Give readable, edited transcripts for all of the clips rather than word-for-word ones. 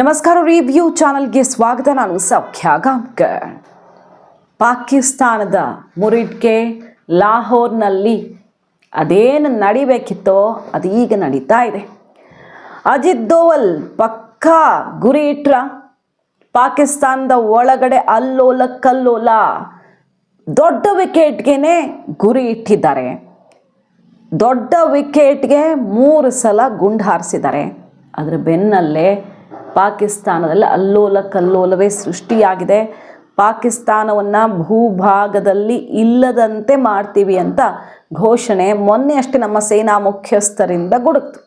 ನಮಸ್ಕಾರ. ರಿವ್ಯೂ ಚಾನಲ್ಗೆ ಸ್ವಾಗತ. ನಾನು ಸೌಖ್ಯ ಗಾಂವ್ಕರ್. ಪಾಕಿಸ್ತಾನದ ಮುರಿಡ್ಗೆ ಲಾಹೋರ್ನಲ್ಲಿ ಅದೇನು ನಡಿಬೇಕಿತ್ತೋ ಅದು ಈಗ ನಡೀತಾ ಇದೆ. ಅಜಿತ್ ದೋವಲ್ ಪಕ್ಕಾ ಗುರಿ ಇಟ್ರ. ಪಾಕಿಸ್ತಾನದ ಒಳಗಡೆ ಅಲ್ಲೋಲ ಕಲ್ಲೋಲ ದೊಡ್ಡ ವಿಕೆಟ್ಗೆ ಗುರಿ ಇಟ್ಟಿದ್ದಾರೆ. ದೊಡ್ಡ ವಿಕೆಟ್ಗೆ 3 ಸಲ ಗುಂಡು ಹಾರಿಸಿದ್ದಾರೆ. ಅದರ ಬೆನ್ನಲ್ಲೇ ಪಾಕಿಸ್ತಾನದಲ್ಲಿ ಅಲ್ಲೋಲ ಕಲ್ಲೋಲವೇ ಸೃಷ್ಟಿಯಾಗಿದೆ. ಪಾಕಿಸ್ತಾನವನ್ನು ಭೂಭಾಗದಲ್ಲಿ ಇಲ್ಲದಂತೆ ಮಾಡ್ತೀವಿ ಅಂತ ಘೋಷಣೆ ಮೊನ್ನೆ ಅಷ್ಟೇ ನಮ್ಮ ಸೇನಾ ಮುಖ್ಯಸ್ಥರಿಂದ ಗುಡುಕ್ತು.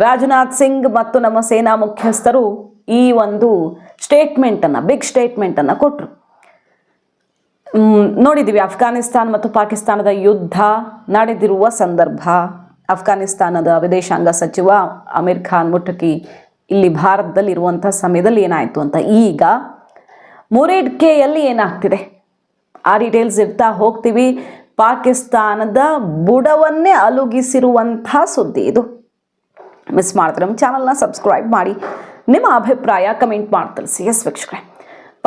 ರಾಜನಾಥ್ ಸಿಂಗ್ ಮತ್ತು ನಮ್ಮ ಸೇನಾ ಮುಖ್ಯಸ್ಥರು ಈ ಒಂದು ಬಿಗ್ ಸ್ಟೇಟ್ಮೆಂಟನ್ನು ಕೊಟ್ಟರು. ನೋಡಿದ್ದೀವಿ ಅಫ್ಘಾನಿಸ್ತಾನ ಮತ್ತು ಪಾಕಿಸ್ತಾನದ ಯುದ್ಧ ನಡೆದಿರುವ ಸಂದರ್ಭ. ಅಫ್ಘಾನಿಸ್ತಾನದ ವಿದೇಶಾಂಗ ಸಚಿವ ಅಮೀರ್ ಖಾನ್ ಮುಟಕಿ ಇಲ್ಲಿ ಭಾರತದಲ್ಲಿ ಇರುವಂಥ ಸಮಯದಲ್ಲಿ ಏನಾಯಿತು ಅಂತ. ಈಗ ಮುರಿಡ್ಕೆಯಲ್ಲಿ ಏನಾಗ್ತಿದೆ ಆ ಡೀಟೇಲ್ಸ್ ಇರ್ತಾ ಹೋಗ್ತೀವಿ. ಪಾಕಿಸ್ತಾನದ ಬುಡವನ್ನೇ ಅಲುಗಿಸಿರುವಂಥ ಸುದ್ದಿ ಇದು. ಮಿಸ್ ಮಾಡ್ತಾರೆ ನಮ್ಮ ಚಾನಲ್ನ ಸಬ್ಸ್ಕ್ರೈಬ್ ಮಾಡಿ, ನಿಮ್ಮ ಅಭಿಪ್ರಾಯ ಕಮೆಂಟ್ ಮಾಡಿ ತಿಳಿಸಿ. ಎಸ್ ವೀಕ್ಷಕರೇ,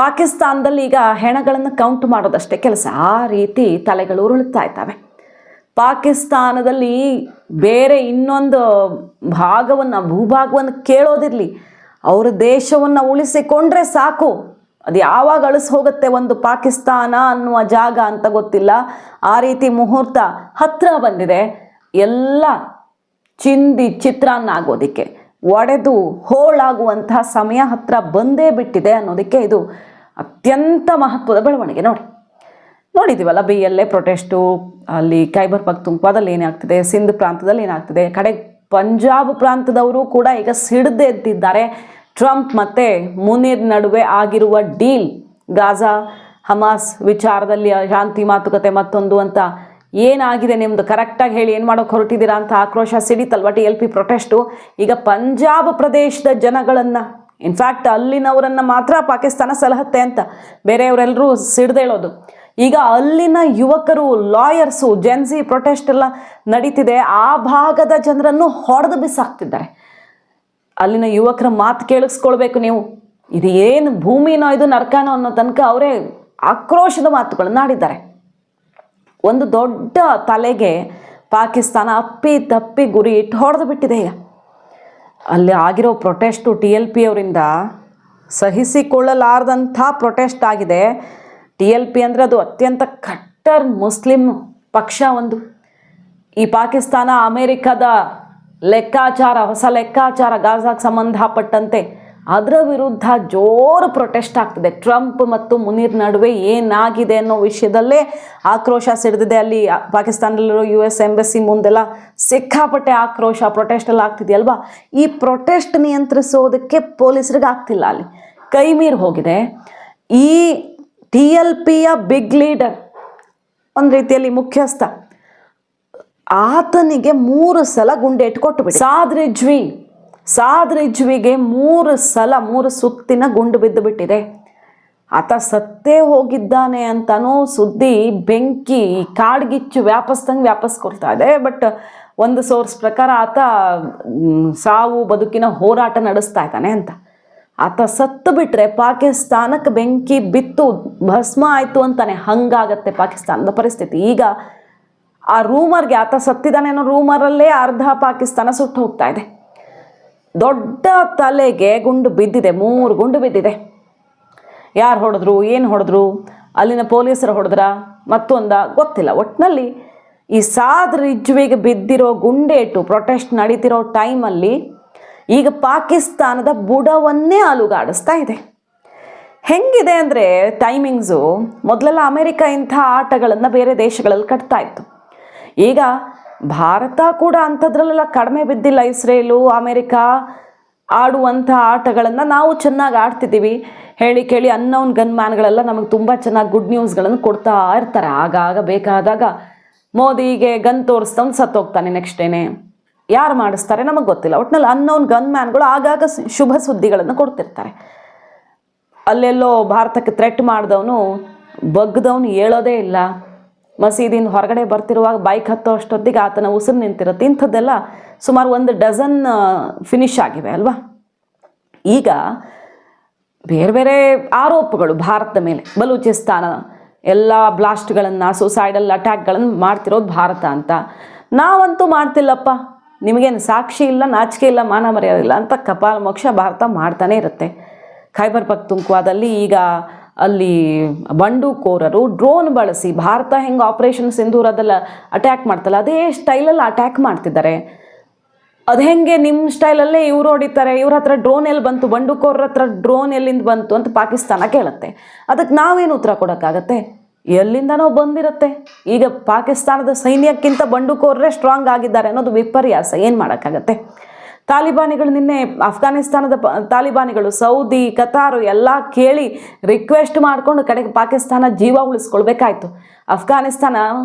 ಪಾಕಿಸ್ತಾನದಲ್ಲಿ ಈಗ ಹೆಣಗಳನ್ನು ಕೌಂಟ್ ಮಾಡೋದಷ್ಟೇ ಕೆಲಸ. ಆ ರೀತಿ ತಲೆಗಳು ಉರುಳ್ತಾ ಇದ್ದಾವೆ. ಪಾಕಿಸ್ತಾನದಲ್ಲಿ ಬೇರೆ ಇನ್ನೊಂದು ಭೂಭಾಗವನ್ನು ಕೇಳೋದಿರಲಿ, ಅವರ ದೇಶವನ್ನು ಉಳಿಸಿಕೊಂಡ್ರೆ ಸಾಕು. ಅದು ಯಾವಾಗ ಅಳಿಸಿ ಹೋಗುತ್ತೆ ಒಂದು ಪಾಕಿಸ್ತಾನ ಅನ್ನುವ ಜಾಗ ಅಂತ ಗೊತ್ತಿಲ್ಲ. ಆ ರೀತಿ ಮುಹೂರ್ತ ಹತ್ರ ಬಂದಿದೆ. ಎಲ್ಲ ಚಿಂದಿ ಚಿತ್ರಾನ್ನ ಆಗೋದಕ್ಕೆ, ಒಡೆದು ಹೋಳಾಗುವಂತಹ ಸಮಯ ಹತ್ರ ಬಂದೇ ಬಿಟ್ಟಿದೆ ಅನ್ನೋದಕ್ಕೆ ಇದು ಅತ್ಯಂತ ಮಹತ್ವದ ಬೆಳವಣಿಗೆ. ನೋಡಿದ್ದೀವಲ್ಲ, BLA ಪ್ರೊಟೆಸ್ಟು, ಅಲ್ಲಿ ಖೈಬರ್ ಪಖ್ತೂನ್ಖ್ವಾದಲ್ಲಿ ಏನಾಗ್ತಿದೆ, ಸಿಂಧ್ ಪ್ರಾಂತದಲ್ಲಿ ಏನಾಗ್ತಿದೆ, ಕಡೆ ಪಂಜಾಬ್ ಪ್ರಾಂತದವರು ಕೂಡ ಈಗ ಸಿಡಿದು ಎದ್ದಿದ್ದಾರೆ. ಟ್ರಂಪ್ ಮತ್ತು ಮುನೀರ್ ನಡುವೆ ಆಗಿರುವ ಡೀಲ್, ಗಾಜಾ ಹಮಾಸ್ ವಿಚಾರದಲ್ಲಿ ಶಾಂತಿ ಮಾತುಕತೆ ಮತ್ತೊಂದು ಅಂತ ಏನಾಗಿದೆ ನಿಮ್ಮದು ಕರೆಕ್ಟಾಗಿ ಹೇಳಿ, ಏನು ಮಾಡೋಕ್ಕೆ ಹೊರಟಿದ್ದೀರಾ ಅಂತ ಆಕ್ರೋಶ ಸಿಡಿತಲ್ವ TLP ಪ್ರೊಟೆಸ್ಟು. ಈಗ ಪಂಜಾಬ್ ಪ್ರದೇಶದ ಜನಗಳನ್ನು, ಇನ್ಫ್ಯಾಕ್ಟ್ ಅಲ್ಲಿನವರನ್ನು ಮಾತ್ರ ಪಾಕಿಸ್ತಾನ ಸಲಹತ್ತೆ ಅಂತ, ಬೇರೆಯವರೆಲ್ಲರೂ ಸಿಡ್ದೇಳೋದು. ಈಗ ಅಲ್ಲಿನ ಯುವಕರು, ಲಾಯರ್ಸು, ಜೆನ್ಸಿ ಪ್ರೊಟೆಸ್ಟ್ ಎಲ್ಲ ನಡೀತಿದೆ. ಆ ಭಾಗದ ಜನರನ್ನು ಹೊಡೆದು ಬಿಸಾಕ್ತಿದ್ದಾರೆ. ಅಲ್ಲಿನ ಯುವಕರ ಮಾತು ಕೇಳಿಸ್ಕೊಳ್ಬೇಕು ನೀವು. ಇದು ಏನು ಭೂಮಿನೋ ಇದು ನರ್ಕಾನೋ ಅನ್ನೋ ತನಕ ಅವರೇ ಆಕ್ರೋಶದ ಮಾತುಗಳನ್ನು ಆಡಿದ್ದಾರೆ. ಒಂದು ದೊಡ್ಡ ತಲೆಗೆ ಪಾಕಿಸ್ತಾನ ಅಪ್ಪಿ ತಪ್ಪಿ ಗುರಿ ಇಟ್ಟು ಹೊಡೆದು ಬಿಟ್ಟಿದೆ. ಅಲ್ಲಿ ಆಗಿರೋ ಪ್ರೊಟೆಸ್ಟು TLP ಅವರಿಂದ ಸಹಿಸಿಕೊಳ್ಳಲಾರದಂಥ ಪ್ರೊಟೆಸ್ಟ್ ಆಗಿದೆ. TLP ಅಂದರೆ ಅದು ಅತ್ಯಂತ ಕಟ್ಟರ್ ಮುಸ್ಲಿಂ ಪಕ್ಷ ಒಂದು. ಈ ಪಾಕಿಸ್ತಾನ ಅಮೇರಿಕದ ಲೆಕ್ಕಾಚಾರ, ಹೊಸ ಲೆಕ್ಕಾಚಾರ ಗಾಜಾಗೆ ಸಂಬಂಧಪಟ್ಟಂತೆ, ಅದರ ವಿರುದ್ಧ ಜೋರು ಪ್ರೊಟೆಸ್ಟ್ ಆಗ್ತಿದೆ. ಟ್ರಂಪ್ ಮತ್ತು ಮುನೀರ್ ನಡುವೆ ಏನಾಗಿದೆ ಅನ್ನೋ ವಿಷಯದಲ್ಲೇ ಆಕ್ರೋಶ ಸಿಡಿದಿದೆ. ಅಲ್ಲಿ ಪಾಕಿಸ್ತಾನದಲ್ಲಿರೋ US ಎಂಬಸಿ ಮುಂದೆಲ್ಲ ಸಿಕ್ಕಾಪಟ್ಟೆ ಆಕ್ರೋಶ, ಪ್ರೊಟೆಸ್ಟ್ ಎಲ್ಲ ಆಗ್ತಿದೆಯಲ್ವಾ. ಈ ಪ್ರೊಟೆಸ್ಟ್ ನಿಯಂತ್ರಿಸೋದಕ್ಕೆ ಪೊಲೀಸರಿಗೆ ಆಗ್ತಿಲ್ಲ, ಅಲ್ಲಿ ಕೈ ಮೀರಿ ಹೋಗಿದೆ. ಈ TLPಯ ಬಿಗ್ ಲೀಡರ್, ಒಂದು ರೀತಿಯಲ್ಲಿ ಮುಖ್ಯಸ್ಥ, ಆತನಿಗೆ 3 ಸಲ ಗುಂಡೇಟು ಕೊಟ್ಟುಬಿಟ್ಟು ಸಾದ್ ರಿಜ್ವಿಗೆ 3 ಸಲ 3 ಸುತ್ತಿನ ಗುಂಡು ಬಿದ್ದು ಬಿಟ್ಟಿದೆ. ಆತ ಸತ್ತೇ ಹೋಗಿದ್ದಾನೆ ಅಂತನೋ ಸುದ್ದಿ ಬೆಂಕಿ ಕಾಡ್ಗಿಚ್ಚು ವ್ಯಾಪಿಸ್ಕೊಳ್ತಾ ಇದೆ. ಬಟ್ ಒಂದು ಸೋರ್ಸ್ ಪ್ರಕಾರ ಆತ ಸಾವು ಬದುಕಿನ ಹೋರಾಟ ನಡೆಸ್ತಾ ಇದ್ದಾನೆ ಅಂತ. ಆತ ಸತ್ತು ಬಿಟ್ಟರೆ ಪಾಕಿಸ್ತಾನಕ್ಕೆ ಬೆಂಕಿ ಬಿತ್ತು ಭಸ್ಮ ಆಯಿತು ಅಂತಾನೆ. ಹಂಗಾಗತ್ತೆ ಪಾಕಿಸ್ತಾನದ ಪರಿಸ್ಥಿತಿ. ಈಗ ಆ ರೂಮರ್ಗೆ, ಆತ ಸತ್ತಿದ್ದಾನೆ ಅನ್ನೋ ರೂಮರಲ್ಲೇ ಅರ್ಧ ಪಾಕಿಸ್ತಾನ ಸುಟ್ಟು ಹೋಗ್ತಾ ಇದೆ. ದೊಡ್ಡ ತಲೆಗೆ ಗುಂಡು ಬಿದ್ದಿದೆ, 3 ಗುಂಡು ಬಿದ್ದಿದೆ. ಯಾರು ಹೊಡೆದ್ರು, ಏನು ಹೊಡೆದ್ರು, ಅಲ್ಲಿನ ಪೊಲೀಸರು ಹೊಡೆದ್ರ ಮತ್ತೊಂದ ಗೊತ್ತಿಲ್ಲ. ಒಟ್ಟಿನಲ್ಲಿ ಈ ಸಾದ್ ರಿಜ್ವಿಗೆ ಬಿದ್ದಿರೋ ಗುಂಡೇಟು ಪ್ರೊಟೆಸ್ಟ್ ನಡೀತಿರೋ ಟೈಮಲ್ಲಿ ಈಗ ಪಾಕಿಸ್ತಾನದ ಬುಡವನ್ನೇ ಅಲುಗಾಡಿಸ್ತಾ ಇದೆ. ಹೆಂಗಿದೆ ಅಂದರೆ ಟೈಮಿಂಗ್ಸು, ಮೊದಲೆಲ್ಲ ಅಮೇರಿಕ ಇಂಥ ಆಟಗಳನ್ನು ಬೇರೆ ದೇಶಗಳಲ್ಲಿ ಕಟ್ತಾ ಇತ್ತು. ಈಗ ಭಾರತ ಕೂಡ ಅಂಥದ್ರಲ್ಲೆಲ್ಲ ಕಡಿಮೆ ಬಿದ್ದಿಲ್ಲ. ಇಸ್ರೇಲು, ಅಮೇರಿಕ ಆಡುವಂಥ ಆಟಗಳನ್ನು ನಾವು ಚೆನ್ನಾಗಿ ಆಡ್ತಿದ್ದೀವಿ. ಹೇಳಿ ಕೇಳಿ ಅನ್ನೌನ್ ಗನ್ಮ್ಯಾನ್ಗಳೆಲ್ಲ ನಮಗೆ ತುಂಬ ಚೆನ್ನಾಗಿ ಗುಡ್ ನ್ಯೂಸ್ಗಳನ್ನು ಕೊಡ್ತಾ ಇರ್ತಾರೆ. ಆಗಾಗ ಬೇಕಾದಾಗ ಮೋದಿಗೆ ಗನ್ ತೋರಿಸ್ತವ್ನು ಸತ್ತೋಗ್ತಾನೆ, ನೆಕ್ಸ್ಟ್ ಡೇನೆ ಯಾರು ಮಾಡಿಸ್ತಾರೆ ನಮಗೆ ಗೊತ್ತಿಲ್ಲ. ಒಟ್ಟಿನಲ್ಲಿ ಅನ್ನೌನ್ ಗನ್ಮ್ಯಾನ್ಗಳು ಆಗಾಗ ಶುಭ ಸುದ್ದಿಗಳನ್ನು ಕೊಡ್ತಿರ್ತಾರೆ. ಅಲ್ಲೆಲ್ಲೋ ಭಾರತಕ್ಕೆ ಥ್ರೆಟ್ ಮಾಡಿದವನು ಬಗ್ಗದವನು ಹೇಳೋದೇ ಇಲ್ಲ. ಮಸೀದಿಯಿಂದ ಹೊರಗಡೆ ಬರ್ತಿರುವಾಗ ಬೈಕ್ ಹತ್ತೋ ಅಷ್ಟೊತ್ತಿಗೆ ಆತನ ಉಸಿರು ನಿಂತಿರುತ್ತೆ. ಇಂಥದ್ದೆಲ್ಲ ಸುಮಾರು 1 ಡಜನ್ ಫಿನಿಶ್ ಆಗಿವೆ ಅಲ್ವಾ. ಈಗ ಬೇರೆ ಬೇರೆ ಆರೋಪಗಳು ಭಾರತದ ಮೇಲೆ, ಬಲೂಚಿಸ್ತಾನ ಎಲ್ಲ ಬ್ಲಾಸ್ಟ್ಗಳನ್ನು, ಸುಸೈಡಲ್ ಅಟ್ಯಾಕ್ಗಳನ್ನು ಮಾಡ್ತಿರೋದು ಭಾರತ ಅಂತ. ನಾವಂತೂ ಮಾಡ್ತಿಲ್ಲಪ್ಪ, ನಿಮಗೇನು ಸಾಕ್ಷಿ ಇಲ್ಲ, ನಾಚಿಕೆ ಇಲ್ಲ, ಮಾನ ಮರ್ಯಾದೆ ಇಲ್ಲ ಅಂತ ಕಪಾಲ ಮೋಕ್ಷ ಭಾರತ ಮಾಡ್ತಾನೆ ಇರುತ್ತೆ. ಖೈಬರ್ ಪಖ್ತೂನ್ಖ್ವಾದಲ್ಲಿ ಈಗ ಅಲ್ಲಿ ಬಂಡುಕೋರರು ಡ್ರೋನ್ ಬಳಸಿ ಭಾರತ ಹೆಂಗೆ ಆಪರೇಷನ್ ಸಿಂಧೂರದಲ್ಲ ಅಟ್ಯಾಕ್ ಮಾಡ್ತಲ್ಲ ಅದೇ ಸ್ಟೈಲಲ್ಲಿ ಅಟ್ಯಾಕ್ ಮಾಡ್ತಿದ್ದಾರೆ. ಅದು ಹೆಂಗೆ ನಿಮ್ಮ ಸ್ಟೈಲಲ್ಲೇ ಇವ್ರು ಹೊಡಿತಾರೆ, ಇವ್ರ ಹತ್ರ ಡ್ರೋನ್ ಎಲ್ಲಿ ಬಂತು, ಬಂಡುಕೋರ ಹತ್ರ ಡ್ರೋನ್ ಎಲ್ಲಿಂದ ಬಂತು ಅಂತ ಪಾಕಿಸ್ತಾನ ಕೇಳುತ್ತೆ. ಅದಕ್ಕೆ ನಾವೇನು ಉತ್ತರ ಕೊಡೋಕ್ಕಾಗತ್ತೆ? ಎಲ್ಲಿಂದನೋ ಬಂದಿರುತ್ತೆ. ಈಗ ಪಾಕಿಸ್ತಾನದ ಸೈನ್ಯಕ್ಕಿಂತ ಬಂಡುಕೋರರೇ ಸ್ಟ್ರಾಂಗ್ ಆಗಿದ್ದಾರೆ ಅನ್ನೋದು ವಿಪರ್ಯಾಸ. ಏನು ಮಾಡೋಕ್ಕಾಗತ್ತೆ? ತಾಲಿಬಾನಿಗಳು ನಿನ್ನೆ ಅಫ್ಘಾನಿಸ್ತಾನದ ತಾಲಿಬಾನಿಗಳು ಸೌದಿ, ಕತಾರು ಎಲ್ಲ ಕೇಳಿ ರಿಕ್ವೆಸ್ಟ್ ಮಾಡಿಕೊಂಡು ಕಡೆಗೆ ಪಾಕಿಸ್ತಾನ ಜೀವ ಉಳಿಸ್ಕೊಳ್ಬೇಕಾಯ್ತು. ಅಫ್ಘಾನಿಸ್ತಾನ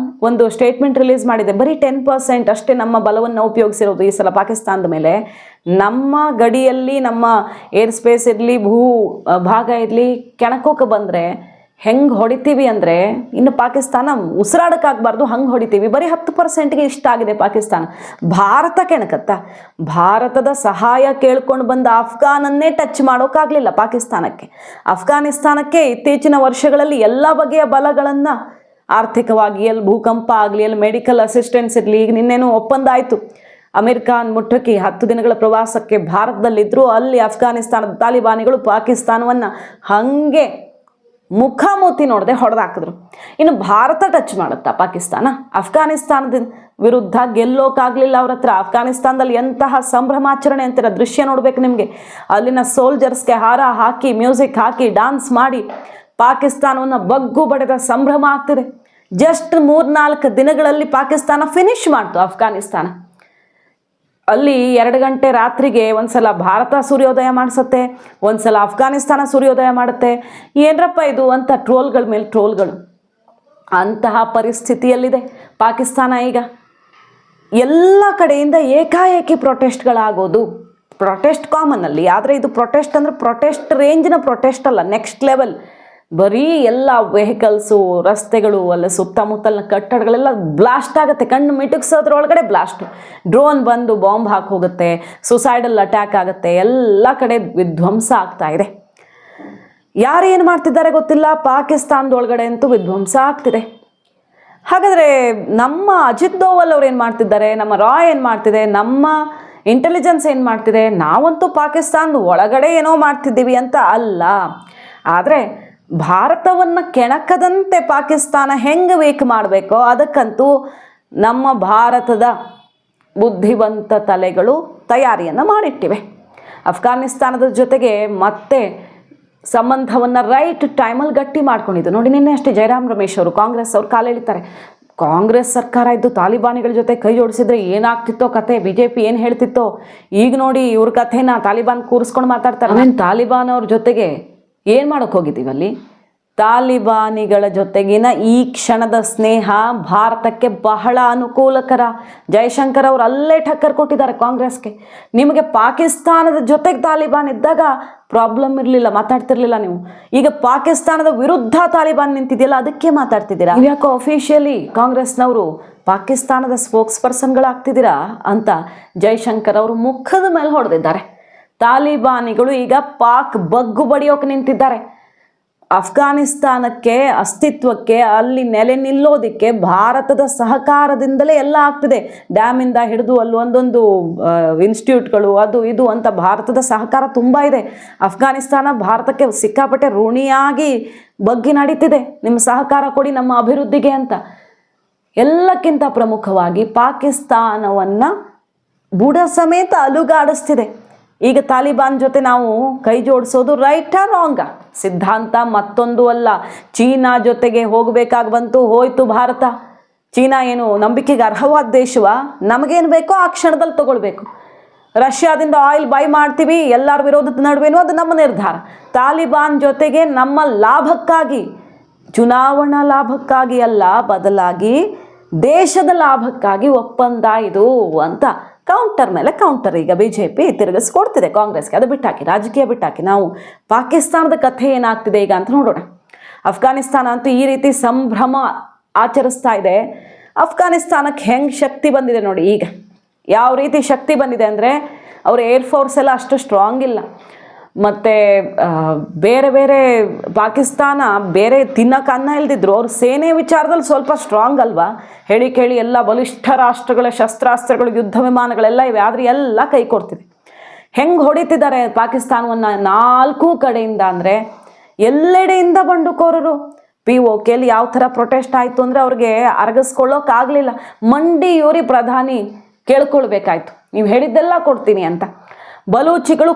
ಒಂದು ಸ್ಟೇಟ್ಮೆಂಟ್ ರಿಲೀಸ್ ಮಾಡಿದೆ, ಬರೀ 10% ಅಷ್ಟೇ ನಮ್ಮ ಬಲವನ್ನು ಉಪಯೋಗಿಸಿರೋದು ಈ ಸಲ ಪಾಕಿಸ್ತಾನದ ಮೇಲೆ. ನಮ್ಮ ಗಡಿಯಲ್ಲಿ ನಮ್ಮ ಏರ್ ಸ್ಪೇಸ್ ಇರಲಿ, ಭೂ ಭಾಗ ಇರಲಿ, ಕೆಣಕೋಕೆ ಬಂದರೆ ಹೆಂಗೆ ಹೊಡಿತೀವಿ ಅಂದರೆ ಇನ್ನು ಪಾಕಿಸ್ತಾನ ಉಸಿರಾಡೋಕ್ಕಾಗಬಾರ್ದು ಹಂಗೆ ಹೊಡಿತೀವಿ. ಬರೀ 10%ಗೆ ಇಷ್ಟ ಆಗಿದೆ ಪಾಕಿಸ್ತಾನ. ಭಾರತ ಕೆಣಕತ್ತ? ಭಾರತದ ಸಹಾಯ ಕೇಳ್ಕೊಂಡು ಬಂದ ಅಫ್ಘಾನನ್ನೇ ಟಚ್ ಮಾಡೋಕ್ಕಾಗಲಿಲ್ಲ ಪಾಕಿಸ್ತಾನಕ್ಕೆ. ಅಫ್ಘಾನಿಸ್ತಾನಕ್ಕೆ ಇತ್ತೀಚಿನ ವರ್ಷಗಳಲ್ಲಿ ಎಲ್ಲ ಬಗೆಯ ಬಲಗಳನ್ನು, ಆರ್ಥಿಕವಾಗಿ ಎಲ್ಲಿ ಭೂಕಂಪ ಆಗಲಿ, ಎಲ್ಲಿ ಮೆಡಿಕಲ್ ಅಸಿಸ್ಟೆನ್ಸ್ ಇರಲಿ, ಈಗ ನಿನ್ನೇನು ಒಪ್ಪಂದ ಆಯಿತು. ಅಮೀರ್ ಖಾನ್ ಮುಟ್ಟಕಿ 10 ದಿನಗಳ ಪ್ರವಾಸಕ್ಕೆ ಭಾರತದಲ್ಲಿದ್ದರು. ಅಲ್ಲಿ ಅಫ್ಘಾನಿಸ್ತಾನದ ತಾಲಿಬಾನಿಗಳು ಪಾಕಿಸ್ತಾನವನ್ನು ಹಾಗೆ ಮುಖಾಮುಖಿ ನೋಡದೆ ಹೊಡೆದಾಕಿದ್ರು. ಇನ್ನು ಭಾರತ ಟಚ್ ಮಾಡುತ್ತಾ ಪಾಕಿಸ್ತಾನ? ಅಫ್ಘಾನಿಸ್ತಾನದ ವಿರುದ್ಧ ಗೆಲ್ಲೋಕ್ಕಾಗಲಿಲ್ಲ ಅವ್ರ ಹತ್ರ. ಅಫ್ಘಾನಿಸ್ತಾನದಲ್ಲಿ ಎಂತಹ ಸಂಭ್ರಮಾಚರಣೆ ಅಂತೀರ ದೃಶ್ಯ ನೋಡಬೇಕು ನಿಮಗೆ. ಅಲ್ಲಿನ ಸೋಲ್ಜರ್ಸ್ಗೆ ಹಾರ ಹಾಕಿ, ಮ್ಯೂಸಿಕ್ ಹಾಕಿ, ಡಾನ್ಸ್ ಮಾಡಿ ಪಾಕಿಸ್ತಾನವನ್ನು ಬಗ್ಗು ಬಡೆದ ಸಂಭ್ರಮ ಆಗ್ತಿದೆ. ಜಸ್ಟ್ 3-4 ದಿನಗಳಲ್ಲಿ ಪಾಕಿಸ್ತಾನ ಫಿನಿಶ್ ಮಾಡ್ತು ಅಫ್ಘಾನಿಸ್ತಾನ. ಅಲ್ಲಿ 2 ಗಂಟೆ ರಾತ್ರಿಗೆ ಒಂದ್ಸಲ ಭಾರತ ಸೂರ್ಯೋದಯ ಮಾಡಿಸುತ್ತೆ, ಒಂದ್ಸಲ ಅಫ್ಘಾನಿಸ್ತಾನ ಸೂರ್ಯೋದಯ ಮಾಡುತ್ತೆ. ಏನರಪ್ಪ ಇದು ಅಂತ ಟ್ರೋಲ್ಗಳ ಮೇಲೆ ಟ್ರೋಲ್ಗಳು. ಅಂತಹ ಪರಿಸ್ಥಿತಿಯಲ್ಲಿದೆ ಪಾಕಿಸ್ತಾನ. ಈಗ ಎಲ್ಲ ಕಡೆಯಿಂದ ಏಕಾಏಕಿ ಪ್ರೊಟೆಸ್ಟ್ಗಳಾಗೋದು. ಪ್ರೊಟೆಸ್ಟ್ ಕಾಮನ್ನಲ್ಲಿ, ಆದರೆ ಇದು ಪ್ರೊಟೆಸ್ಟ್ ಅಂದರೆ ಪ್ರೊಟೆಸ್ಟ್ ರೇಂಜಿನ ಪ್ರೊಟೆಸ್ಟ್ ಅಲ್ಲ, ನೆಕ್ಸ್ಟ್ ಲೆವೆಲ್. ಬರೀ ಎಲ್ಲ ವೆಹಿಕಲ್ಸು, ರಸ್ತೆಗಳು, ಅಲ್ಲ ಸುತ್ತಮುತ್ತಲಿನ ಕಟ್ಟಡಗಳೆಲ್ಲ ಬ್ಲಾಸ್ಟ್ ಆಗುತ್ತೆ. ಕಣ್ಣು ಮಿಟುಕ್ಸೋದ್ರೊಳಗಡೆ ಬ್ಲಾಸ್ಟು. ಡ್ರೋನ್ ಬಂದು ಬಾಂಬ್ ಹಾಕಿ ಹೋಗುತ್ತೆ, ಸುಸೈಡಲ್ ಅಟ್ಯಾಕ್ ಆಗುತ್ತೆ, ಎಲ್ಲ ಕಡೆ ವಿಧ್ವಂಸ ಆಗ್ತಾ ಇದೆ. ಯಾರು ಏನು ಮಾಡ್ತಿದ್ದಾರೆ ಗೊತ್ತಿಲ್ಲ, ಪಾಕಿಸ್ತಾನದೊಳಗಡೆ ಅಂತೂ ವಿಧ್ವಂಸ ಆಗ್ತಿದೆ. ಹಾಗಾದರೆ ನಮ್ಮ ಅಜಿತ್ ದೋವಲ್ ಅವ್ರು ಏನು ಮಾಡ್ತಿದ್ದಾರೆ, ನಮ್ಮ ರಾ ಏನು ಮಾಡ್ತಿದೆ, ನಮ್ಮ ಇಂಟೆಲಿಜೆನ್ಸ್ ಏನು ಮಾಡ್ತಿದೆ? ನಾವಂತೂ ಪಾಕಿಸ್ತಾನದ ಒಳಗಡೆ ಏನೋ ಮಾಡ್ತಿದ್ದೀವಿ ಅಂತ ಅಲ್ಲ, ಆದರೆ ಭಾರತವನ್ನು ಕೆಣಕದಂತೆ ಪಾಕಿಸ್ತಾನ ಹೆಂಗೆ ವೀಕ್ ಮಾಡಬೇಕೋ ಅದಕ್ಕಂತೂ ನಮ್ಮ ಭಾರತದ ಬುದ್ಧಿವಂತ ತಲೆಗಳು ತಯಾರಿಯನ್ನು ಮಾಡಿಟ್ಟಿವೆ. ಅಫ್ಘಾನಿಸ್ತಾನದ ಜೊತೆಗೆ ಮತ್ತೆ ಸಂಬಂಧವನ್ನು ರೈಟ್ ಟೈಮಲ್ಲಿ ಗಟ್ಟಿ ಮಾಡ್ಕೊಂಡಿದ್ದು ನೋಡಿ. ನಿನ್ನೆ ಅಷ್ಟೇ ಜಯರಾಮ್ ರಮೇಶ್ ಅವರು, ಕಾಂಗ್ರೆಸ್ ಅವರು ಕಾಲೆಳಿತಾರೆ. ಕಾಂಗ್ರೆಸ್ ಸರ್ಕಾರ ಇದ್ದು ತಾಲಿಬಾನಿಗಳ ಜೊತೆ ಕೈ ಜೋಡಿಸಿದ್ರೆ ಏನಾಗ್ತಿತ್ತೋ ಕತೆ, BJP ಏನು ಹೇಳ್ತಿತ್ತೋ. ಈಗ ನೋಡಿ ಇವ್ರ ಕಥೆನ ತಾಲಿಬಾನ್ ಕೂರಿಸ್ಕೊಂಡು ಮಾತಾಡ್ತಾರೆ. ಆಮೇಲೆ ತಾಲಿಬಾನ್ ಅವ್ರ ಜೊತೆಗೆ ಏನು ಮಾಡೋಕ್ಕೆ ಹೋಗಿದ್ದೀವಲ್ಲಿ? ತಾಲಿಬಾನಿಗಳ ಜೊತೆಗಿನ ಈ ಕ್ಷಣದ ಸ್ನೇಹ ಭಾರತಕ್ಕೆ ಬಹಳ ಅನುಕೂಲಕರ. ಜಯಶಂಕರ್ ಅವರು ಅಲ್ಲೇ ಠಕ್ಕರ್ ಕೊಟ್ಟಿದ್ದಾರೆ ಕಾಂಗ್ರೆಸ್ಗೆ. ನಿಮಗೆ ಪಾಕಿಸ್ತಾನದ ಜೊತೆಗೆ ತಾಲಿಬಾನ್ ಇದ್ದಾಗ ಪ್ರಾಬ್ಲಮ್ ಇರಲಿಲ್ಲ, ಮಾತಾಡ್ತಿರ್ಲಿಲ್ಲ ನೀವು. ಈಗ ಪಾಕಿಸ್ತಾನದ ವಿರುದ್ಧ ತಾಲಿಬಾನ್ ನಿಂತಿದೆಯಲ್ಲ, ಅದಕ್ಕೆ ಮಾತಾಡ್ತಿದ್ದೀರಾ. ಯಾಕೋ ಅಫಿಷಿಯಲಿ ಕಾಂಗ್ರೆಸ್ನವರು ಪಾಕಿಸ್ತಾನದ ಸ್ಪೋಕ್ಸ್ ಪರ್ಸನ್ಗಳಾಗ್ತಿದ್ದೀರಾ ಅಂತ ಜಯಶಂಕರ್ ಅವರು ಮುಖದ ಮೇಲೆ ಹೊಡೆದಿದ್ದಾರೆ. ತಾಲಿಬಾನಿಗಳು ಈಗ ಪಾಕ್ ಬಗ್ಗು ಬಡಿಯೋಕೆ ನಿಂತಿದ್ದಾರೆ. ಅಫ್ಘಾನಿಸ್ತಾನಕ್ಕೆ ಅಸ್ತಿತ್ವಕ್ಕೆ, ಅಲ್ಲಿ ನೆಲೆ ನಿಲ್ಲೋದಕ್ಕೆ ಭಾರತದ ಸಹಕಾರದಿಂದಲೇ ಎಲ್ಲ ಆಗ್ತಿದೆ. ಡ್ಯಾಮಿಂದ ಹಿಡಿದು ಅಲ್ಲಿ ಒಂದೊಂದು ಇನ್ಸ್ಟಿಟ್ಯೂಟ್ಗಳು, ಅದು ಇದು ಅಂತ ಭಾರತದ ಸಹಕಾರ ತುಂಬ ಇದೆ. ಅಫ್ಘಾನಿಸ್ತಾನ ಭಾರತಕ್ಕೆ ಸಿಕ್ಕಾಪಟ್ಟೆ ಋಣಿಯಾಗಿ ಬಗ್ಗಿ ನಡೀತಿದೆ, ನಿಮ್ಮ ಸಹಕಾರ ಕೊಡಿ ನಮ್ಮ ಅಭಿವೃದ್ಧಿಗೆ ಅಂತ. ಎಲ್ಲಕ್ಕಿಂತ ಪ್ರಮುಖವಾಗಿ ಪಾಕಿಸ್ತಾನವನ್ನು ಬುಡ ಸಮೇತ ಅಲುಗಾಡಿಸ್ತಿದೆ. ಈಗ ತಾಲಿಬಾನ್ ಜೊತೆ ನಾವು ಕೈ ಜೋಡಿಸೋದು ರೈಟಾ ರಾಂಗಾ? ಸಿದ್ಧಾಂತ ಮತ್ತೊಂದು ಅಲ್ಲ. ಚೀನಾ ಜೊತೆಗೆ ಹೋಗಬೇಕಾಗಿ ಬಂತು, ಹೋಯ್ತು ಭಾರತ. ಚೀನಾ ಏನು ನಂಬಿಕೆಗೆ ಅರ್ಹವಾದ ದೇಶವಾ? ನಮಗೇನು ಬೇಕೋ ಆ ಕ್ಷಣದಲ್ಲಿ ತಗೊಳ್ಬೇಕು. ರಷ್ಯಾದಿಂದ ಆಯಿಲ್ ಬೈ ಮಾಡ್ತೀವಿ, ಎಲ್ಲರ ವಿರೋಧದ ನಡುವೆನೂ ಅದು ನಮ್ಮ ನಿರ್ಧಾರ. ತಾಲಿಬಾನ್ ಜೊತೆಗೆ ನಮ್ಮ ಲಾಭಕ್ಕಾಗಿ, ಚುನಾವಣಾ ಲಾಭಕ್ಕಾಗಿ ಅಲ್ಲ, ಬದಲಾಗಿ ದೇಶದ ಲಾಭಕ್ಕಾಗಿ ಒಪ್ಪಂದ ಇದು ಅಂತ ಕೌಂಟರ್ ಮೇಲೆ ಕೌಂಟರ್ ಈಗ BJP ತಿರುಗಿಸ್ಕೊಡ್ತಿದೆ ಕಾಂಗ್ರೆಸ್ಗೆ. ಅದು ಬಿಟ್ಟಾಕಿ, ರಾಜಕೀಯ ಬಿಟ್ಟಾಕಿ, ನಾವು ಪಾಕಿಸ್ತಾನದ ಕಥೆ ಏನಾಗ್ತಿದೆ ಈಗ ಅಂತ ನೋಡೋಣ. ಅಫ್ಘಾನಿಸ್ತಾನ ಅಂತೂ ಈ ರೀತಿ ಸಂಭ್ರಮ ಆಚರಿಸ್ತಾ ಇದೆ. ಅಫ್ಘಾನಿಸ್ತಾನಕ್ಕೆ ಹೆಂಗೆ ಶಕ್ತಿ ಬಂದಿದೆ ನೋಡಿ. ಈಗ ಯಾವ ರೀತಿ ಶಕ್ತಿ ಬಂದಿದೆ ಅಂದರೆ, ಅವ್ರ ಏರ್ಫೋರ್ಸ್ ಎಲ್ಲ ಅಷ್ಟು ಸ್ಟ್ರಾಂಗ್ ಇಲ್ಲ. ಮತ್ತು ಬೇರೆ ಬೇರೆ ಪಾಕಿಸ್ತಾನ ಬೇರೆ ತಿನ್ನಕ್ಕೆ ಅನ್ನ ಇಲ್ದಿದ್ರು ಅವ್ರ ಸೇನೆ ವಿಚಾರದಲ್ಲಿ ಸ್ವಲ್ಪ ಸ್ಟ್ರಾಂಗ್ ಅಲ್ವಾ, ಹೇಳಿ ಕೇಳಿ ಎಲ್ಲ ಬಲಿಷ್ಠ ರಾಷ್ಟ್ರಗಳ ಶಸ್ತ್ರಾಸ್ತ್ರಗಳು ಯುದ್ಧ ವಿಮಾನಗಳೆಲ್ಲ ಇವೆ, ಆದರೆ ಎಲ್ಲ ಕೈ ಕೊಡ್ತಿದೆ. ಹೆಂಗೆ ಹೊಡಿತಿದ್ದಾರೆ ಪಾಕಿಸ್ತಾನವನ್ನು 4 ಕಡೆಯಿಂದ ಅಂದರೆ ಎಲ್ಲೆಡೆಯಿಂದ ಬಂಡುಕೋರರು. POKಲಿ ಯಾವ ಥರ ಪ್ರೊಟೆಸ್ಟ್ ಆಯಿತು ಅಂದರೆ ಅವ್ರಿಗೆ ಅರಗಿಸ್ಕೊಳ್ಳೋಕ್ಕಾಗಲಿಲ್ಲ. ಮಂಡಿಯೂರಿ ಪ್ರಧಾನಿ ಕೇಳ್ಕೊಳ್ಬೇಕಾಯ್ತು, ನೀವು ಹೇಳಿದ್ದೆಲ್ಲ ಕೊಡ್ತೀನಿ ಅಂತ. ಬಲೂಚಿಗಳು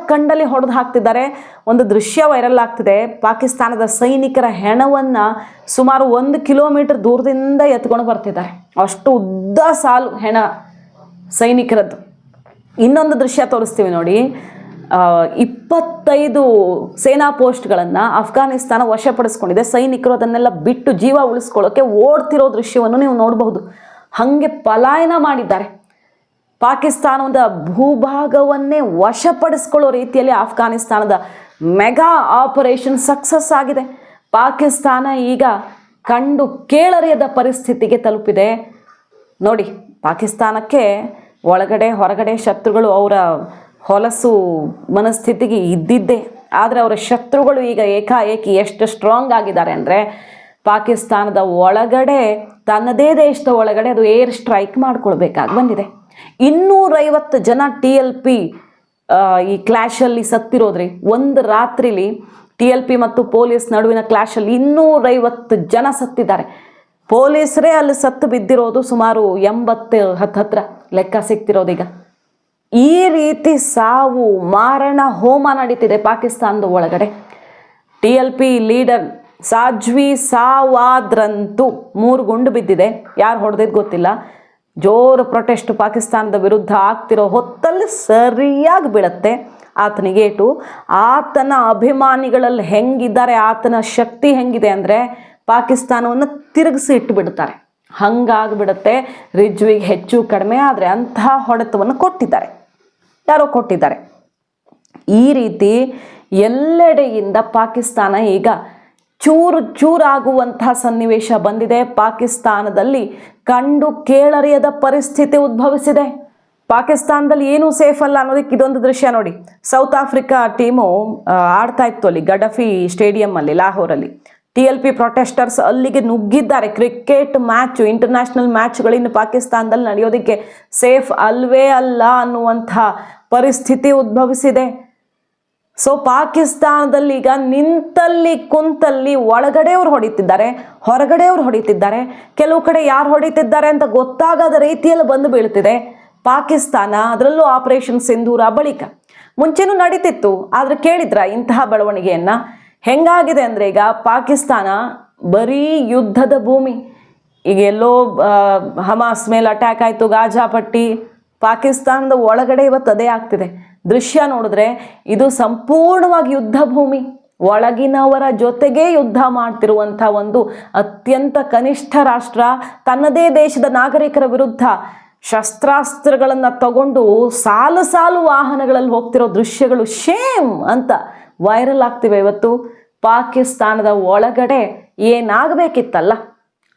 ಕಂಡಲ್ಲಿ ಹೊಡೆದು ಹಾಕ್ತಿದ್ದಾರೆ. ಒಂದು ದೃಶ್ಯ ವೈರಲ್ ಆಗ್ತಿದೆ, ಪಾಕಿಸ್ತಾನದ ಸೈನಿಕರ ಹೆಣವನ್ನು ಸುಮಾರು 1 ಕಿಲೋಮೀಟರ್ ದೂರದಿಂದ ಎತ್ಕೊಂಡು ಬರ್ತಿದ್ದಾರೆ. ಅಷ್ಟು ಉದ್ದ ಸಾಲು ಹೆಣ ಸೈನಿಕರದ್ದು. ಇನ್ನೊಂದು ದೃಶ್ಯ ತೋರಿಸ್ತೀವಿ ನೋಡಿ. 25 ಸೇನಾ ಪೋಸ್ಟ್ಗಳನ್ನು ಅಫ್ಘಾನಿಸ್ತಾನ ವಶಪಡಿಸ್ಕೊಂಡಿದೆ. ಸೈನಿಕರು ಅದನ್ನೆಲ್ಲ ಬಿಟ್ಟು ಜೀವ ಉಳಿಸ್ಕೊಳ್ಳೋಕೆ ಓಡ್ತಿರೋ ದೃಶ್ಯವನ್ನು ನೀವು ನೋಡಬಹುದು. ಹಾಗೆ ಪಲಾಯನ ಮಾಡಿದ್ದಾರೆ. ಪಾಕಿಸ್ತಾನದ ಭೂಭಾಗವನ್ನೇ ವಶಪಡಿಸ್ಕೊಳ್ಳೋ ರೀತಿಯಲ್ಲಿ ಅಫ್ಘಾನಿಸ್ತಾನದ ಮೆಗಾ ಆಪರೇಷನ್ ಸಕ್ಸಸ್ ಆಗಿದೆ. ಪಾಕಿಸ್ತಾನ ಈಗ ಕಂಡು ಕೇಳರಿಯದ ಪರಿಸ್ಥಿತಿಗೆ ತಲುಪಿದೆ. ನೋಡಿ, ಪಾಕಿಸ್ತಾನಕ್ಕೆ ಒಳಗಡೆ ಹೊರಗಡೆ ಶತ್ರುಗಳು ಅವರ ಹೊಲಸು ಮನಸ್ಥಿತಿಗೆ ಇದ್ದಿದ್ದೇ, ಆದರೆ ಅವರ ಶತ್ರುಗಳು ಈಗ ಏಕಾಏಕಿ ಎಷ್ಟು ಸ್ಟ್ರಾಂಗ್ ಆಗಿದ್ದಾರೆ ಅಂದರೆ ಪಾಕಿಸ್ತಾನದ ಒಳಗಡೆ, ತನ್ನದೇ ದೇಶದ ಒಳಗಡೆ ಅದು ಏರ್ ಸ್ಟ್ರೈಕ್ ಮಾಡ್ಕೊಳ್ಬೇಕಾಗಿ ಬಂದಿದೆ. 250 ಜನ TLP ಈ ಕ್ಲಾಶಲ್ಲಿ ಸತ್ತಿರೋದ್ರಿ. ಒಂದು ರಾತ್ರಿಲಿ TLP ಮತ್ತು ಪೊಲೀಸ್ ನಡುವಿನ ಕ್ಲಾಶಲ್ಲಿ 250 ಜನ ಸತ್ತಿದ್ದಾರೆ. ಪೊಲೀಸರೇ ಅಲ್ಲಿ ಸತ್ತು ಬಿದ್ದಿರೋದು ಸುಮಾರು 80 ಹತ್ರ ಲೆಕ್ಕ ಸಿಗ್ತಿರೋದೀಗ. ಈ ರೀತಿ ಸಾವು ಮಾರಣ ಹೋಮ ನಡೀತಿದೆ ಪಾಕಿಸ್ತಾನದ ಒಳಗಡೆ. TLP ಲೀಡರ್ ಸಾಜ್ವಿ ಸಾವಾದ್ರಂತೂ 3 ಗುಂಡು ಬಿದ್ದಿದೆ. ಯಾರು ಹೊಡೆದಿದ್ದು ಗೊತ್ತಿಲ್ಲ. ಜೋರು ಪ್ರೊಟೆಸ್ಟ್ ಪಾಕಿಸ್ತಾನದ ವಿರುದ್ಧ ಆಗ್ತಿರೋ ಹೊತ್ತಲ್ಲಿ ಸರಿಯಾಗಿ ಬೀಳುತ್ತೆ ಆತನಿಗೇಟು. ಆತನ ಅಭಿಮಾನಿಗಳಲ್ಲಿ ಹೆಂಗಿದ್ದಾರೆ, ಆತನ ಶಕ್ತಿ ಹೆಂಗಿದೆ ಅಂದರೆ ಪಾಕಿಸ್ತಾನವನ್ನು ತಿರುಗಿಸಿ ಇಟ್ಟುಬಿಡ್ತಾರೆ. ಹಂಗಾಗ್ಬಿಡುತ್ತೆ. ರಿಜ್ವಿಗೆ ಹೆಚ್ಚು ಕಡಿಮೆ ಆದರೆ ಅಂತಹ ಹೊಡೆತವನ್ನು ಕೊಟ್ಟಿದ್ದಾರೆ, ಯಾರೋ ಕೊಟ್ಟಿದ್ದಾರೆ. ಈ ರೀತಿ ಎಲ್ಲೆಡೆಯಿಂದ ಪಾಕಿಸ್ತಾನ ಈಗ ಚೂರಾಗುವಂತಹ ಸನ್ನಿವೇಶ ಬಂದಿದೆ. ಪಾಕಿಸ್ತಾನದಲ್ಲಿ ಕಂಡು ಕೇಳರಿಯದ ಪರಿಸ್ಥಿತಿ ಉದ್ಭವಿಸಿದೆ. ಪಾಕಿಸ್ತಾನದಲ್ಲಿ ಏನೂ ಸೇಫ್ ಅಲ್ಲ ಅನ್ನೋದಕ್ಕೆ ಇದೊಂದು ದೃಶ್ಯ ನೋಡಿ. ಸೌತ್ ಆಫ್ರಿಕಾ ಟೀಮು ಆಡ್ತಾ ಇತ್ತು ಅಲ್ಲಿ ಗಡಫಿ ಸ್ಟೇಡಿಯಮ್ಮಲ್ಲಿ, ಲಾಹೋರಲ್ಲಿ. TLP ಪ್ರೊಟೆಸ್ಟರ್ಸ್ ಅಲ್ಲಿಗೆ ನುಗ್ಗಿದ್ದಾರೆ. ಕ್ರಿಕೆಟ್ ಮ್ಯಾಚು, ಇಂಟರ್ನ್ಯಾಷನಲ್ ಮ್ಯಾಚ್ಗಳಿನ್ನು ಪಾಕಿಸ್ತಾನದಲ್ಲಿ ನಡೆಯೋದಕ್ಕೆ ಸೇಫ್ ಅಲ್ವೇ ಅಲ್ಲ ಅನ್ನುವಂಥ ಪರಿಸ್ಥಿತಿ ಉದ್ಭವಿಸಿದೆ. ಸೊ ಪಾಕಿಸ್ತಾನದಲ್ಲಿ ಈಗ ನಿಂತಲ್ಲಿ ಕುಂತಲ್ಲಿ ಒಳಗಡೆಯವ್ರು ಹೊಡಿತಿದ್ದಾರೆ, ಹೊರಗಡೆಯವ್ರು ಹೊಡಿತಿದ್ದಾರೆ. ಕೆಲವು ಕಡೆ ಯಾರು ಹೊಡಿತಿದ್ದಾರೆ ಅಂತ ಗೊತ್ತಾಗದ ರೀತಿಯಲ್ಲಿ ಬಂದು ಬೀಳ್ತಿದೆ ಪಾಕಿಸ್ತಾನ. ಅದರಲ್ಲೂ ಆಪರೇಷನ್ ಸಿಂಧೂರ ಬಳಿಕ. ಮುಂಚೆನೂ ನಡೀತಿತ್ತು, ಆದರೆ ಕೇಳಿದ್ರ ಇಂತಹ ಬೆಳವಣಿಗೆಯನ್ನು? ಹೆಂಗಾಗಿದೆ ಅಂದರೆ ಈಗ ಪಾಕಿಸ್ತಾನ ಬರೀ ಯುದ್ಧದ ಭೂಮಿ. ಈಗ ಎಲ್ಲೋ ಹಮಾಸ್ ಮೇಲೆ ಅಟ್ಯಾಕ್ ಆಯಿತು, ಗಾಜಾ ಪಟ್ಟಿ. ಪಾಕಿಸ್ತಾನದ ಒಳಗಡೆ ಇವತ್ತು ಅದೇ ಆಗ್ತಿದೆ. ದೃಶ್ಯ ನೋಡಿದ್ರೆ ಇದು ಸಂಪೂರ್ಣವಾಗಿ ಯುದ್ಧ ಭೂಮಿ. ಒಳಗಿನವರ ಜೊತೆಗೇ ಯುದ್ಧ ಮಾಡ್ತಿರುವಂಥ ಒಂದು ಅತ್ಯಂತ ಕನಿಷ್ಠ ರಾಷ್ಟ್ರ ತನ್ನದೇ ದೇಶದ ನಾಗರಿಕರ ವಿರುದ್ಧ ಶಸ್ತ್ರಾಸ್ತ್ರಗಳನ್ನು ತಗೊಂಡು ಸಾಲು ಸಾಲು ವಾಹನಗಳಲ್ಲಿ ಹೋಗ್ತಿರೋ ದೃಶ್ಯಗಳು ಶೇಮ್ ಅಂತ ವೈರಲ್ ಆಗ್ತಿವೆ ಇವತ್ತು. ಪಾಕಿಸ್ತಾನದ ಒಳಗಡೆ ಏನಾಗಬೇಕಿತ್ತಲ್ಲ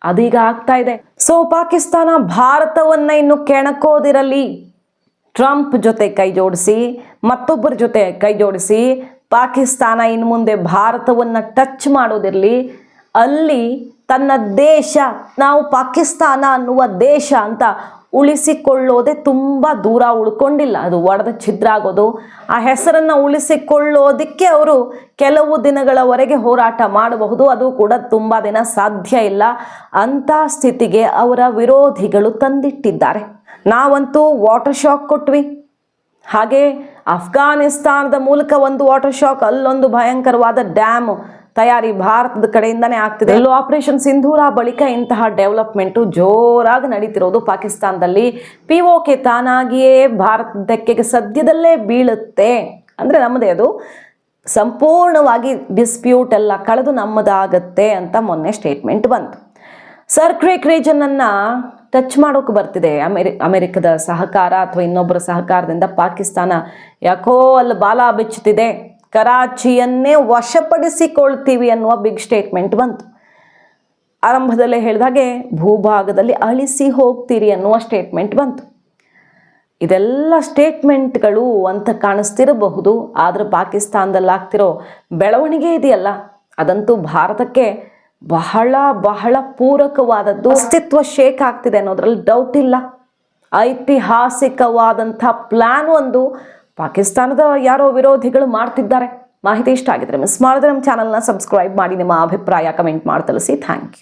ಅದೀಗ ಆಗ್ತಾ ಇದೆ. ಸೊ ಪಾಕಿಸ್ತಾನ ಭಾರತವನ್ನು ಇನ್ನು ಕೆಣಕೋದಿರಲಿ, ಟ್ರಂಪ್ ಜೊತೆ ಕೈ ಜೋಡಿಸಿ, ಮತ್ತೊಬ್ಬರ ಜೊತೆ ಕೈ ಜೋಡಿಸಿ ಪಾಕಿಸ್ತಾನ ಇನ್ನು ಮುಂದೆ ಭಾರತವನ್ನು ಟಚ್ ಮಾಡೋದಿರಲಿ. ಅಲ್ಲಿ ತನ್ನ ದೇಶ, ನಾವು ಪಾಕಿಸ್ತಾನ ಅನ್ನುವ ದೇಶ ಅಂತ ಉಳಿಸಿಕೊಳ್ಳೋದೇ ತುಂಬ ದೂರ ಉಳ್ಕೊಂಡಿಲ್ಲ. ಅದು ಒಡೆದ ಛಿದ್ರ ಆಗೋದು. ಆ ಹೆಸರನ್ನು ಉಳಿಸಿಕೊಳ್ಳೋದಕ್ಕೆ ಅವರು ಕೆಲವು ದಿನಗಳವರೆಗೆ ಹೋರಾಟ ಮಾಡಬಹುದು, ಅದು ಕೂಡ ತುಂಬ ದಿನ ಸಾಧ್ಯ ಇಲ್ಲ. ಅಂಥ ಸ್ಥಿತಿಗೆ ಅವರ ವಿರೋಧಿಗಳು ತಂದಿಟ್ಟಿದ್ದಾರೆ. ನಾವಂತೂ ವಾಟರ್ ಶಾಕ್ ಕೊಟ್ವಿ, ಹಾಗೆ ಅಫ್ಘಾನಿಸ್ತಾನದ ಮೂಲಕ ಒಂದು ವಾಟರ್ ಶಾಕ್, ಅಲ್ಲೊಂದು ಭಯಂಕರವಾದ ಡ್ಯಾಮ್ ತಯಾರಿ ಭಾರತದ ಕಡೆಯಿಂದನೇ ಆಗ್ತಿದೆ. ಎಲ್ಲೋ ಆಪರೇಷನ್ ಸಿಂಧೂರ ಬಳಿಕ ಇಂತಹ ಡೆವಲಪ್ಮೆಂಟು ಜೋರಾಗಿ ನಡೀತಿರೋದು ಪಾಕಿಸ್ತಾನದಲ್ಲಿ. POK ತಾನಾಗಿಯೇ ಭಾರತದ ತೆಕ್ಕೆಗೆ ಸದ್ಯದಲ್ಲೇ ಬೀಳುತ್ತೆ ಅಂದರೆ ನಮ್ಮದೇ, ಅದು ಸಂಪೂರ್ಣವಾಗಿ ಡಿಸ್ಪ್ಯೂಟ್ ಎಲ್ಲ ಕಳೆದು ನಮ್ಮದಾಗತ್ತೆ ಅಂತ ಮೊನ್ನೆ ಸ್ಟೇಟ್ಮೆಂಟ್ ಬಂತು. ಸರ್ಕ್ರಿಕ್ ರೀಜನನ್ನು ಟಚ್ ಮಾಡೋಕೆ ಬರ್ತಿದೆ ಅಮೆರಿಕದ ಸಹಕಾರ ಅಥವಾ ಇನ್ನೊಬ್ಬರ ಸಹಕಾರದಿಂದ. ಪಾಕಿಸ್ತಾನ ಯಾಕೋ ಅಲ್ಲಿ ಬಾಲ ಬಿಚ್ಚುತ್ತಿದೆ. ಕರಾಚಿಯನ್ನೇ ವಶಪಡಿಸಿಕೊಳ್ತೀವಿ ಅನ್ನುವ ಬಿಗ್ ಸ್ಟೇಟ್ಮೆಂಟ್ ಬಂತು. ಆರಂಭದಲ್ಲೇ ಹೇಳಿದ ಹಾಗೆ ಭೂಭಾಗದಲ್ಲಿ ಅಳಿಸಿ ಹೋಗ್ತೀರಿ ಅನ್ನುವ ಸ್ಟೇಟ್ಮೆಂಟ್ ಬಂತು. ಇದೆಲ್ಲ ಸ್ಟೇಟ್ಮೆಂಟ್ಗಳು ಅಂತ ಕಾಣಿಸ್ತಿರಬಹುದು, ಆದರೆ ಪಾಕಿಸ್ತಾನದಲ್ಲಿ ಆಗ್ತಿರೋ ಬೆಳವಣಿಗೆ ಇದೆಯಲ್ಲ ಅದಂತೂ ಭಾರತಕ್ಕೆ ಬಹಳ ಬಹಳ ಪೂರಕವಾದದ್ದು. ಅಸ್ತಿತ್ವ ಶೇಕ್ ಆಗ್ತಿದೆ ಅನ್ನೋದ್ರಲ್ಲಿ ಡೌಟ್ ಇಲ್ಲ. ಐತಿಹಾಸಿಕವಾದಂಥ ಪ್ಲಾನ್ ಒಂದು ಪಾಕಿಸ್ತಾನದ ಯಾರೋ ವಿರೋಧಿಗಳು ಮಾಡ್ತಿದ್ದಾರೆ. ಮಾಹಿತಿ ಇಷ್ಟ ಆಗಿದ್ರೆ ಮಿಸ್ ಮಾಡಿದ್ರೆ ನಮ್ಮ ಚಾನಲ್ನ ಸಬ್ಸ್ಕ್ರೈಬ್ ಮಾಡಿ, ನಿಮ್ಮ ಅಭಿಪ್ರಾಯ ಕಮೆಂಟ್ ಮಾಡಿ ತಿಳಿಸಿ. Thank you.